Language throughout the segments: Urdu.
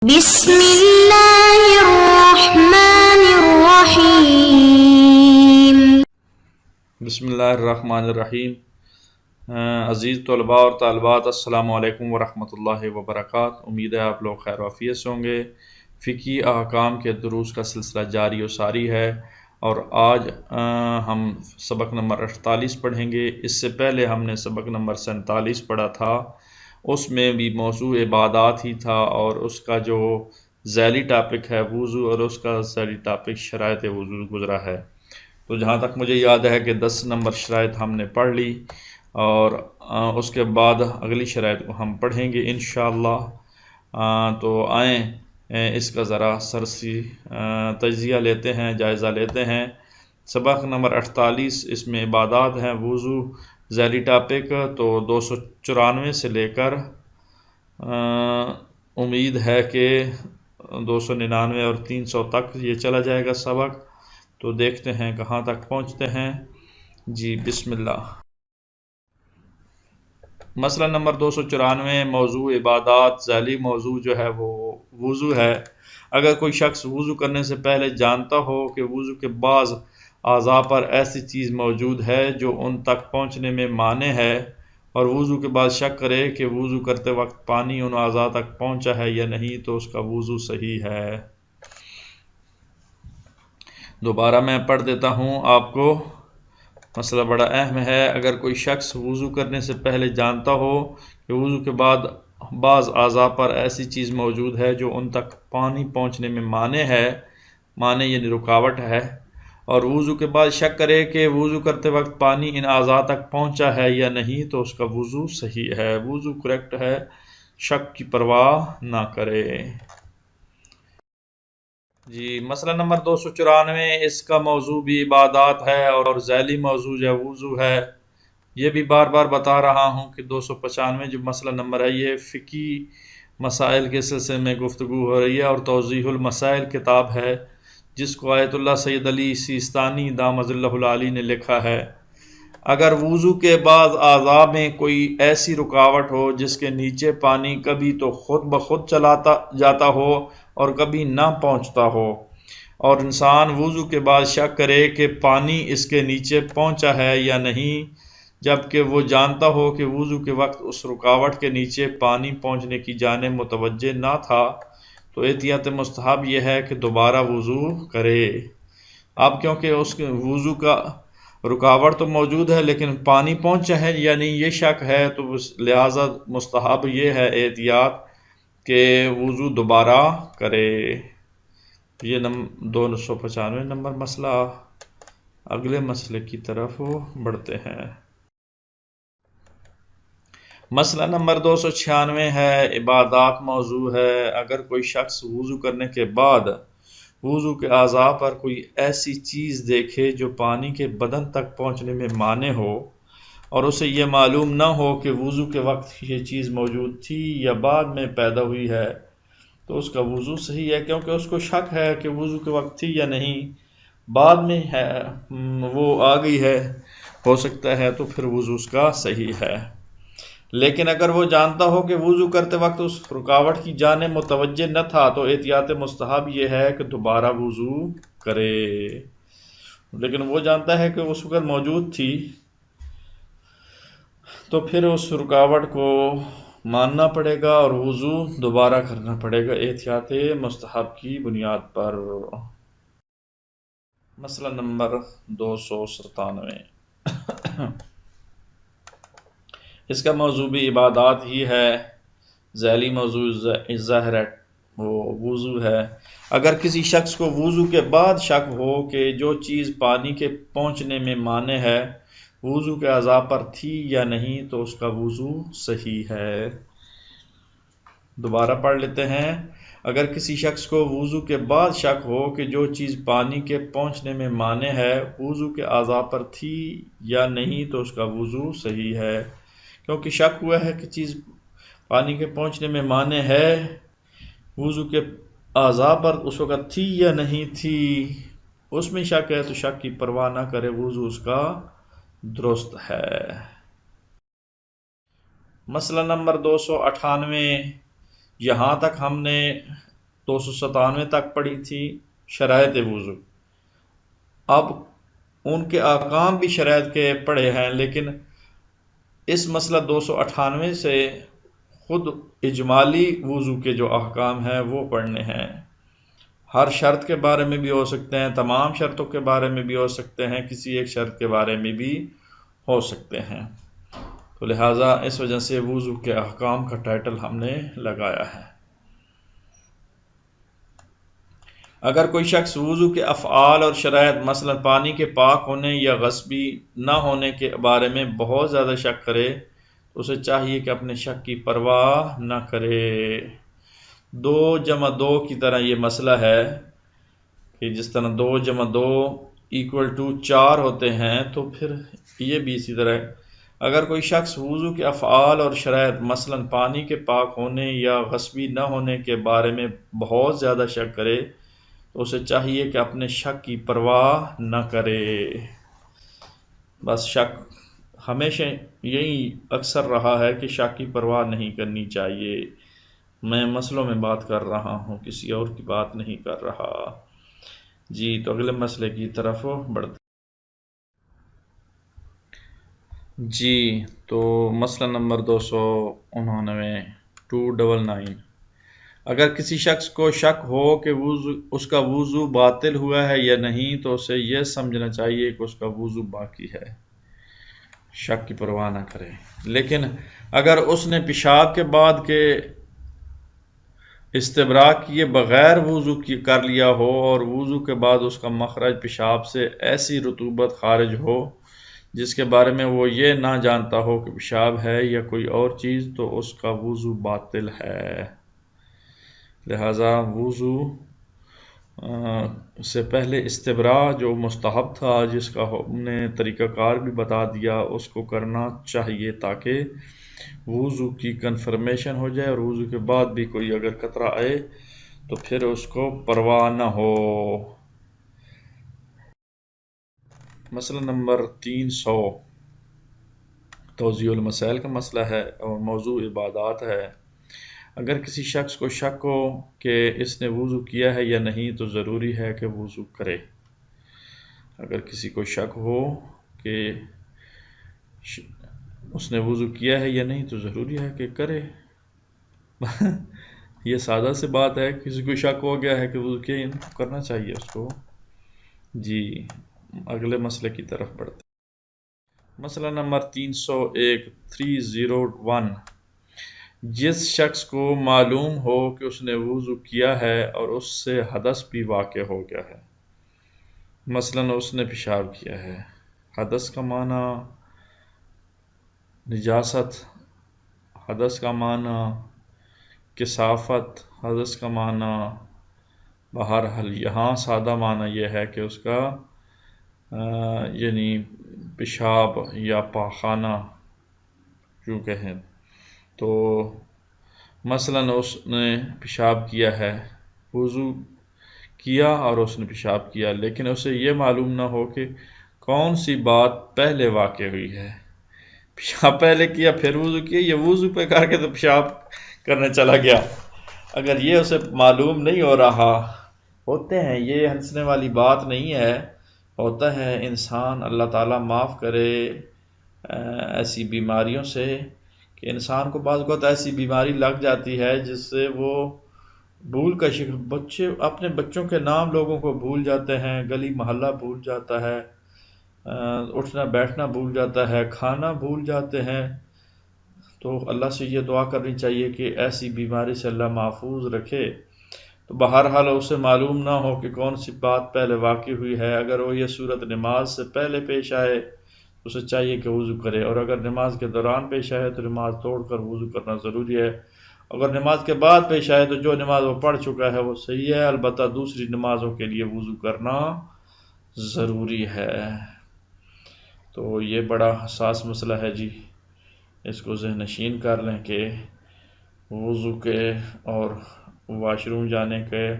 بسم اللہ الرحمن الرحیم۔ بسم اللہ الرحمن الرحیم۔ عزیز طلباء اور طالبات، السلام علیکم ورحمۃ اللہ وبرکاتہ۔ امید ہے آپ لوگ خیر و عافیت سے ہوں گے۔ فقہی احکام کے دروس کا سلسلہ جاری و ساری ہے، اور آج ہم سبق نمبر 48 پڑھیں گے۔ اس سے پہلے ہم نے سبق نمبر 47 پڑھا تھا، اس میں بھی موضوع عبادات ہی تھا، اور اس کا جو ذیلی ٹاپک ہے وضو، اور اس کا ذیلی ٹاپک شرائط وضو گزرا ہے۔ تو جہاں تک مجھے یاد ہے کہ 10 نمبر شرائط ہم نے پڑھ لی، اور اس کے بعد اگلی شرائط کو ہم پڑھیں گے انشاءاللہ۔ تو آئیں اس کا ذرا سرسی تجزیہ لیتے ہیں، جائزہ لیتے ہیں۔ سبق نمبر 48 اس میں عبادات ہیں، وضو ذیلی ٹاپک، تو 294 سے لے کر امید ہے کہ 299 اور 300 تک یہ چلا جائے گا سبق۔ تو دیکھتے ہیں کہاں تک پہنچتے ہیں۔ جی بسم اللہ۔ مسئلہ نمبر 294، موضوع عبادات، ذیلی موضوع جو ہے وہ وضو ہے۔ اگر کوئی شخص وضو کرنے سے پہلے جانتا ہو کہ وضو کے بعض اعضاء پر ایسی چیز موجود ہے جو ان تک پہنچنے میں مانع ہے، اور وضو کے بعد شک کرے کہ وضو کرتے وقت پانی ان اعضاء تک پہنچا ہے یا نہیں، تو اس کا وضو صحیح ہے۔ دوبارہ میں پڑھ دیتا ہوں آپ کو، مسئلہ بڑا اہم ہے۔ اگر کوئی شخص وضو کرنے سے پہلے جانتا ہو کہ وضو کے بعد بعض اعضاء پر ایسی چیز موجود ہے جو ان تک پانی پہنچنے میں مانع ہے، مانع یعنی رکاوٹ ہے، اور وضو کے بعد شک کرے کہ وضو کرتے وقت پانی ان اعضاء تک پہنچا ہے یا نہیں، تو اس کا وضو صحیح ہے، وضو کریکٹ ہے، شک کی پرواہ نہ کرے۔ جی مسئلہ نمبر 294، اس کا موضوع بھی عبادات ہے، اور ذیلی موضوع جو وضو ہے۔ یہ بھی بار بار بتا رہا ہوں کہ 295 جو مسئلہ نمبر ہے یہ فقہی مسائل کے سلسلے میں گفتگو ہو رہی ہے، اور توضیح المسائل کتاب ہے جس کو آیت اللہ سید علی سیستانی دامت اللہ العالی نے لکھا ہے۔ اگر وضو کے بعد اعضاء میں کوئی ایسی رکاوٹ ہو جس کے نیچے پانی کبھی تو خود بخود چلاتا جاتا ہو اور کبھی نہ پہنچتا ہو، اور انسان وضو کے بعد شک کرے کہ پانی اس کے نیچے پہنچا ہے یا نہیں، جبکہ وہ جانتا ہو کہ وضو کے وقت اس رکاوٹ کے نیچے پانی پہنچنے کی جانب متوجہ نہ تھا، تو احتیاط مستحب یہ ہے کہ دوبارہ وضو کرے۔ اب کیونکہ اس کے وضو کا رکاوٹ تو موجود ہے لیکن پانی پہنچا ہے یعنی یہ شک ہے، تو لہٰذا مستحب یہ ہے احتیاط کہ وضو دوبارہ کرے۔ یہ 295 نمبر مسئلہ۔ اگلے مسئلے کی طرف بڑھتے ہیں۔ مسئلہ نمبر 296 ہے، عبادات موضوع ہے۔ اگر کوئی شخص وضو کرنے کے بعد وضو کے اعضاء پر کوئی ایسی چیز دیکھے جو پانی کے بدن تک پہنچنے میں مانع ہو، اور اسے یہ معلوم نہ ہو کہ وضو کے وقت یہ چیز موجود تھی یا بعد میں پیدا ہوئی ہے، تو اس کا وضو صحیح ہے، کیونکہ اس کو شک ہے کہ وضو کے وقت تھی یا نہیں، بعد میں ہے وہ آ گئی ہے، ہو سکتا ہے، تو پھر وضو اس کا صحیح ہے۔ لیکن اگر وہ جانتا ہو کہ وضو کرتے وقت اس رکاوٹ کی جانب متوجہ نہ تھا، تو احتیاط مستحب یہ ہے کہ دوبارہ وضو کرے۔ لیکن وہ جانتا ہے کہ اس وقت موجود تھی، تو پھر اس رکاوٹ کو ماننا پڑے گا اور وضو دوبارہ کرنا پڑے گا احتیاط مستحب کی بنیاد پر۔ مسئلہ نمبر 297، اس کا موضوع بھی عبادات ہی ہے، ذیلی موضوع ظاہر ہے وہ وضو ہے۔ اگر کسی شخص کو وضو کے بعد شک ہو کہ جو چیز پانی کے پہنچنے میں مانع ہے وضو کے اعضاء پر تھی یا نہیں، تو اس کا وضو صحیح ہے۔ دوبارہ پڑھ لیتے ہیں۔ اگر کسی شخص کو وضو کے بعد شک ہو کہ جو چیز پانی کے پہنچنے میں مانع ہے وضو کے اعضاء پر تھی یا نہیں، تو اس کا وضو صحیح ہے، کیونکہ شک ہوا ہے کہ چیز پانی کے پہنچنے میں مانع ہے، وضو کے اعضاء پر اس وقت تھی یا نہیں تھی، اس میں شک ہے، تو شک کی پرواہ نہ کرے، وضو اس کا درست ہے۔ مسئلہ نمبر 298، یہاں تک ہم نے 297 تک پڑھی تھی شرائط وضو. اب ان کے احکام بھی شرائط کے پڑھے ہیں، لیکن اس مسئلہ 298 سے خود اجمالی وضو کے جو احکام ہیں وہ پڑھنے ہیں. ہر شرط کے بارے میں بھی ہو سکتے ہیں، تمام شرطوں کے بارے میں بھی ہو سکتے ہیں، کسی ایک شرط کے بارے میں بھی ہو سکتے ہیں. تو لہٰذا اس وجہ سے وضو کے احکام کا ٹائٹل ہم نے لگایا ہے. اگر کوئی شخص وضو کے افعال اور شرائط مثلا پانی کے پاک ہونے یا غصبی نہ ہونے کے بارے میں بہت زیادہ شک کرے تو اسے چاہیے کہ اپنے شک کی پرواہ نہ کرے. 2+2 کی طرح یہ مسئلہ ہے کہ جس طرح 2+2 = 4 ہوتے ہیں، تو پھر یہ بھی اسی طرح ہے. اگر کوئی شخص وضو کے افعال اور شرائط مثلا پانی کے پاک ہونے یا غصبی نہ ہونے کے بارے میں بہت زیادہ شک کرے تو اسے چاہیے کہ اپنے شک کی پرواہ نہ کرے. بس شک ہمیشہ یہی اکثر رہا ہے کہ شک کی پرواہ نہیں کرنی چاہیے. میں مسئلوں میں بات کر رہا ہوں، کسی اور کی بات نہیں کر رہا. جی تو اگلے مسئلے کی طرف بڑھتے. جی تو مسئلہ نمبر 299. اگر کسی شخص کو شک ہو کہ اس کا وضو باطل ہوا ہے یا نہیں تو اسے یہ سمجھنا چاہیے کہ اس کا وضو باقی ہے، شک کی پرواہ نہ کرے. لیکن اگر اس نے پیشاب کے بعد کے استبراء کیے بغیر وضو کر لیا ہو اور وضو کے بعد اس کا مخرج پیشاب سے ایسی رطوبت خارج ہو جس کے بارے میں وہ یہ نہ جانتا ہو کہ پیشاب ہے یا کوئی اور چیز، تو اس کا وضو باطل ہے. لہذا وضو سے پہلے استبراء جو مستحب تھا، جس کا ہم نے طریقہ کار بھی بتا دیا، اس کو کرنا چاہیے تاکہ وضو کی کنفرمیشن ہو جائے، اور وضو کے بعد بھی کوئی اگر قطرہ آئے تو پھر اس کو پرواہ نہ ہو. مسئلہ نمبر 300 توضیح المسائل کا مسئلہ ہے اور موضوع عبادات ہے. اگر کسی شخص کو شک ہو کہ اس نے وضو کیا ہے یا نہیں تو ضروری ہے کہ وضو کرے. اگر کسی کو شک ہو کہ اس نے وضو کیا ہے یا نہیں تو ضروری ہے کہ کرے. یہ سادہ سی بات ہے، کسی کو شک ہو گیا ہے کہ وضو کیا ہے تو کرنا چاہیے اس کو. جی اگلے مسئلے کی طرف بڑھتے. مسئلہ نمبر 301. جس شخص کو معلوم ہو کہ اس نے وضو کیا ہے اور اس سے حدث بھی واقع ہو گیا ہے، مثلا اس نے پیشاب کیا ہے. حدث کا معنی نجاست، حدث کا معنی کثافت، حدث کا معنی بہرحال یہاں سادہ معنی یہ ہے کہ اس کا یعنی پیشاب یا پاخانہ جو کہیں. تو مثلا اس نے پیشاب کیا ہے، وضو کیا اور اس نے پیشاب کیا، لیکن اسے یہ معلوم نہ ہو کہ کون سی بات پہلے واقع ہوئی ہے. پیشاب پہلے کیا پھر وضو کیا، یا وضو پہ کر کے تو پیشاب کرنے چلا گیا. اگر یہ اسے معلوم نہیں ہو رہا، ہوتے ہیں، یہ ہنسنے والی بات نہیں ہے، ہوتا ہے انسان، اللہ تعالیٰ معاف کرے ایسی بیماریوں سے کہ انسان کو بعض اوقات ایسی بیماری لگ جاتی ہے جس سے وہ بھول کا بچے اپنے بچوں کے نام لوگوں کو بھول جاتے ہیں، گلی محلہ بھول جاتا ہے، اٹھنا بیٹھنا بھول جاتا ہے، کھانا بھول جاتے ہیں. تو اللہ سے یہ دعا کرنی چاہیے کہ ایسی بیماری سے اللہ محفوظ رکھے. تو بہرحال اسے معلوم نہ ہو کہ کون سی بات پہلے واقع ہوئی ہے. اگر وہ یہ صورت نماز سے پہلے پیش آئے تو اسے چاہیے کہ وضو کرے، اور اگر نماز کے دوران پیش آئے تو نماز توڑ کر وضو کرنا ضروری ہے. اگر نماز کے بعد پیش آئے تو جو نماز وہ پڑھ چکا ہے وہ صحیح ہے، البتہ دوسری نمازوں کے لیے وضو کرنا ضروری ہے. تو یہ بڑا حساس مسئلہ ہے جی، اس کو ذہن نشین کر لیں کہ وضو کے اور واش روم جانے کے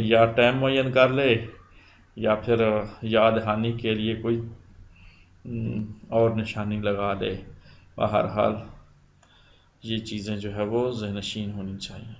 یا ٹائم معین کر لے یا پھر یاد دہانی کے لیے کوئی اور نشانی لگا لے. بہرحال یہ چیزیں جو ہے وہ ذہن نشین ہونی چاہیے.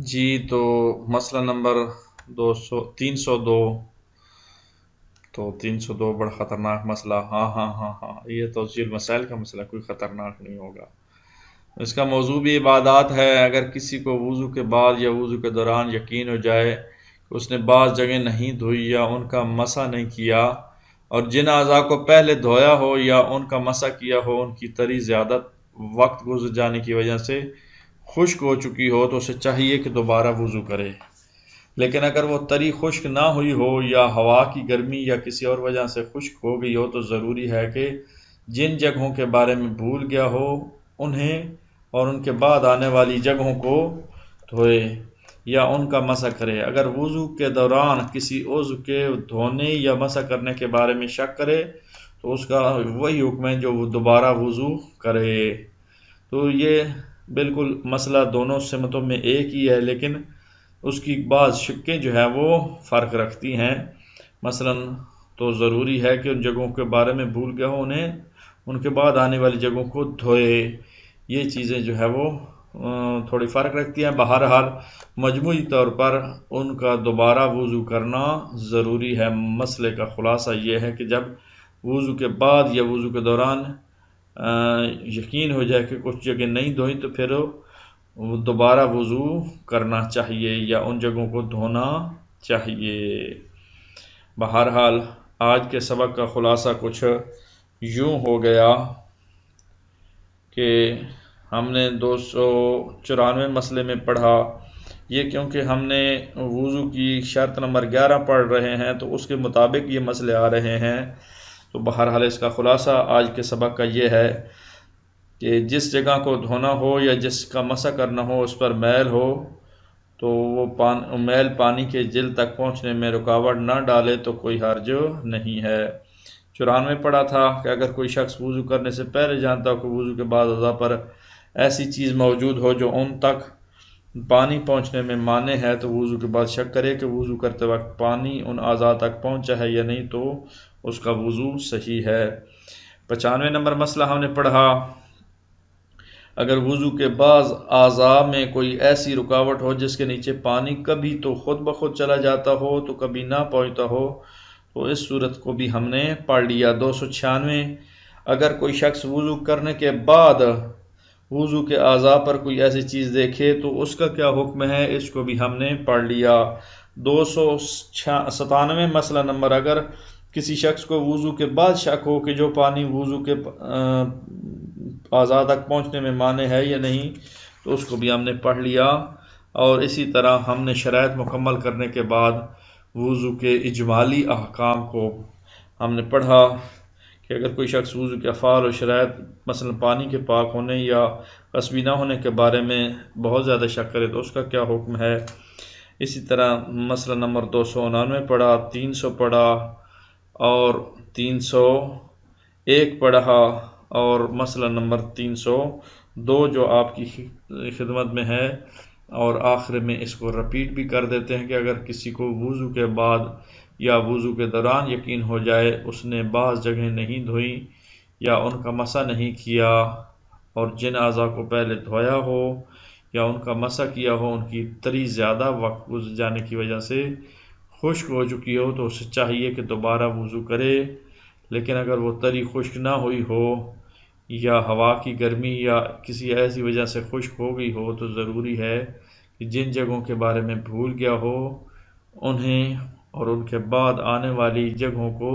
جی تو مسئلہ نمبر 302 تو 302 بڑا خطرناک مسئلہ. ہاں یہ توضیح المسائل کا مسئلہ کوئی خطرناک نہیں ہوگا. اس کا موضوع بھی عبادات ہے. اگر کسی کو وضو کے بعد یا وضو کے دوران یقین ہو جائے کہ اس نے بعض جگہ نہیں دھوئی یا ان کا مسح نہیں کیا اور جن اعضاء کو پہلے دھویا ہو یا ان کا مسح کیا ہو ان کی تری زیادہ وقت گزر جانے کی وجہ سے خشک ہو چکی ہو تو اسے چاہیے کہ دوبارہ وضو کرے. لیکن اگر وہ تری خشک نہ ہوئی ہو یا ہوا کی گرمی یا کسی اور وجہ سے خشک ہو گئی ہو تو ضروری ہے کہ جن جگہوں کے بارے میں بھول گیا ہو انہیں اور ان کے بعد آنے والی جگہوں کو دھوئے یا ان کا مسح کرے. اگر وضو کے دوران کسی عضو کے دھونے یا مسح کرنے کے بارے میں شک کرے تو اس کا وہی حکم ہے جو وہ دوبارہ وضو کرے. تو یہ بالکل مسئلہ دونوں سمتوں میں ایک ہی ہے لیکن اس کی بعض شکیں جو ہے وہ فرق رکھتی ہیں. مثلا تو ضروری ہے کہ ان جگہوں کے بارے میں بھول گیا ہو انہیں ان کے بعد آنے والی جگہوں کو دھوئے. یہ چیزیں جو ہے وہ تھوڑی فرق رکھتی ہیں. بہرحال مجموعی طور پر ان کا دوبارہ وضو کرنا ضروری ہے. مسئلے کا خلاصہ یہ ہے کہ جب وضو کے بعد یا وضو کے دوران یقین ہو جائے کہ کچھ جگہ نہیں دھوئی تو پھر دوبارہ وضو کرنا چاہیے یا ان جگہوں کو دھونا چاہیے. بہرحال آج کے سبق کا خلاصہ کچھ یوں ہو گیا کہ ہم نے 294 مسئلے میں پڑھا. یہ کیونکہ ہم نے وضو کی شرط نمبر 11 پڑھ رہے ہیں تو اس کے مطابق یہ مسئلے آ رہے ہیں. تو بہرحال اس کا خلاصہ آج کے سبق کا یہ ہے کہ جس جگہ کو دھونا ہو یا جس کا مسح کرنا ہو اس پر میل ہو تو وہ میل پانی کے جلد تک پہنچنے میں رکاوٹ نہ ڈالے تو کوئی حرج نہیں ہے. 94 پڑھا تھا کہ اگر کوئی شخص وضو کرنے سے پہلے جانتا ہو کہ وضو کے بعد اعضاء پر ایسی چیز موجود ہو جو ان تک پانی پہنچنے میں مانع ہے تو وضو کے بعد شک کرے کہ وضو کرتے وقت پانی ان اعضاء تک پہنچا ہے یا نہیں تو اس کا وضو صحیح ہے. 95 نمبر مسئلہ ہم نے پڑھا اگر وضو کے بعض اعضاء میں کوئی ایسی رکاوٹ ہو جس کے نیچے پانی کبھی تو خود بخود چلا جاتا ہو تو کبھی نہ پہنچتا ہو تو اس صورت کو بھی ہم نے پڑھ لیا. 296 اگر کوئی شخص وضو کرنے کے بعد وضو کے اعضاء پر کوئی ایسی چیز دیکھے تو اس کا کیا حکم ہے اس کو بھی ہم نے پڑھ لیا. 297 مسئلہ نمبر اگر کسی شخص کو وضو کے بعد شک ہو کہ جو پانی وضو کے اعضاء تک پہنچنے میں مانع ہے یا نہیں تو اس کو بھی ہم نے پڑھ لیا. اور اسی طرح ہم نے شرائط مکمل کرنے کے بعد وضو کے اجمالی احکام کو ہم نے پڑھا کہ اگر کوئی شخص وضو کے افعال اور شرائط مثلا پانی کے پاک ہونے یا قصبی نہ ہونے کے بارے میں بہت زیادہ شک کرے تو اس کا کیا حکم ہے. اسی طرح مسئلہ نمبر 299 پڑھا, 300 پڑھا اور 301 پڑھا اور مسئلہ نمبر 302 جو آپ کی خدمت میں ہے. اور آخر میں اس کو رپیٹ بھی کر دیتے ہیں کہ اگر کسی کو وضو کے بعد یا وضو کے دوران یقین ہو جائے اس نے بعض جگہیں نہیں دھوئی یا ان کا مسح نہیں کیا اور جن اعضاء کو پہلے دھویا ہو یا ان کا مسح کیا ہو ان کی تری زیادہ وقت گزر جانے کی وجہ سے خشک ہو چکی ہو تو اسے چاہیے کہ دوبارہ وضو کرے. لیکن اگر وہ تری خشک نہ ہوئی ہو یا ہوا کی گرمی یا کسی ایسی وجہ سے خشک ہو گئی ہو تو ضروری ہے کہ جن جگہوں کے بارے میں بھول گیا ہو انہیں اور ان کے بعد آنے والی جگہوں کو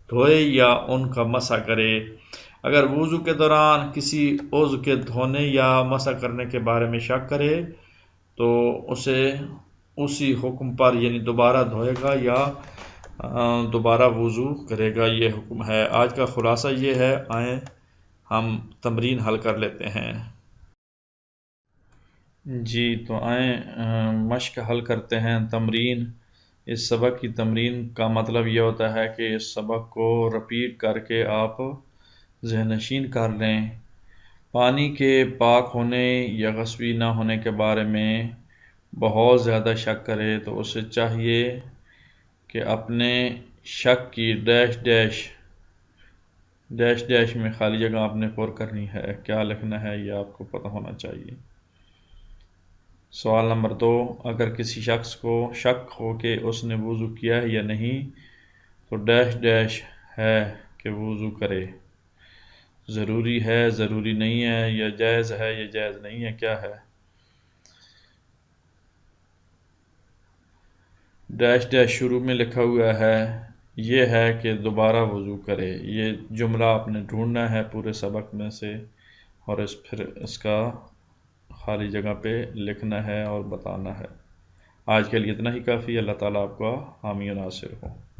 دھوئے یا ان کا مسح کرے. اگر وضو کے دوران کسی عضو کے دھونے یا مسح کرنے کے بارے میں شک کرے تو اسے اسی حکم پر یعنی دوبارہ دھوئے گا یا دوبارہ وضو کرے گا. یہ حکم ہے. آج کا خلاصہ یہ ہے. آئیں ہم تمرین حل کر لیتے ہیں. جی تو آئیں مشق حل کرتے ہیں. تمرین اس سبق کی تمرین کا مطلب یہ ہوتا ہے کہ اس سبق کو رپیٹ کر کے آپ ذہن نشین کر لیں. پانی کے پاک ہونے یا غصبی نہ ہونے کے بارے میں بہت زیادہ شک کرے تو اسے چاہیے کہ اپنے شک کی ڈیش ڈیش میں خالی جگہ آپ نے پر کرنی ہے. کیا لکھنا ہے یہ آپ کو پتہ ہونا چاہیے. سوال نمبر 2، اگر کسی شخص کو شک ہو کہ اس نے وضو کیا ہے یا نہیں تو ڈیش ڈیش ہے کہ وضو کرے، ضروری ہے، ضروری نہیں ہے، یا جائز ہے یا جائز نہیں ہے، کیا ہے؟ ڈیش ڈیش شروع میں لکھا ہوا ہے، یہ ہے کہ دوبارہ وضو کرے۔ یہ جملہ آپ نے ڈھونڈنا ہے پورے سبق میں سے اور پھر اس کا خالی جگہ پہ لکھنا ہے اور بتانا ہے۔ آج کے لیے اتنا ہی کافی۔ اللہ تعالیٰ آپ کا حامی و ناصر ہو۔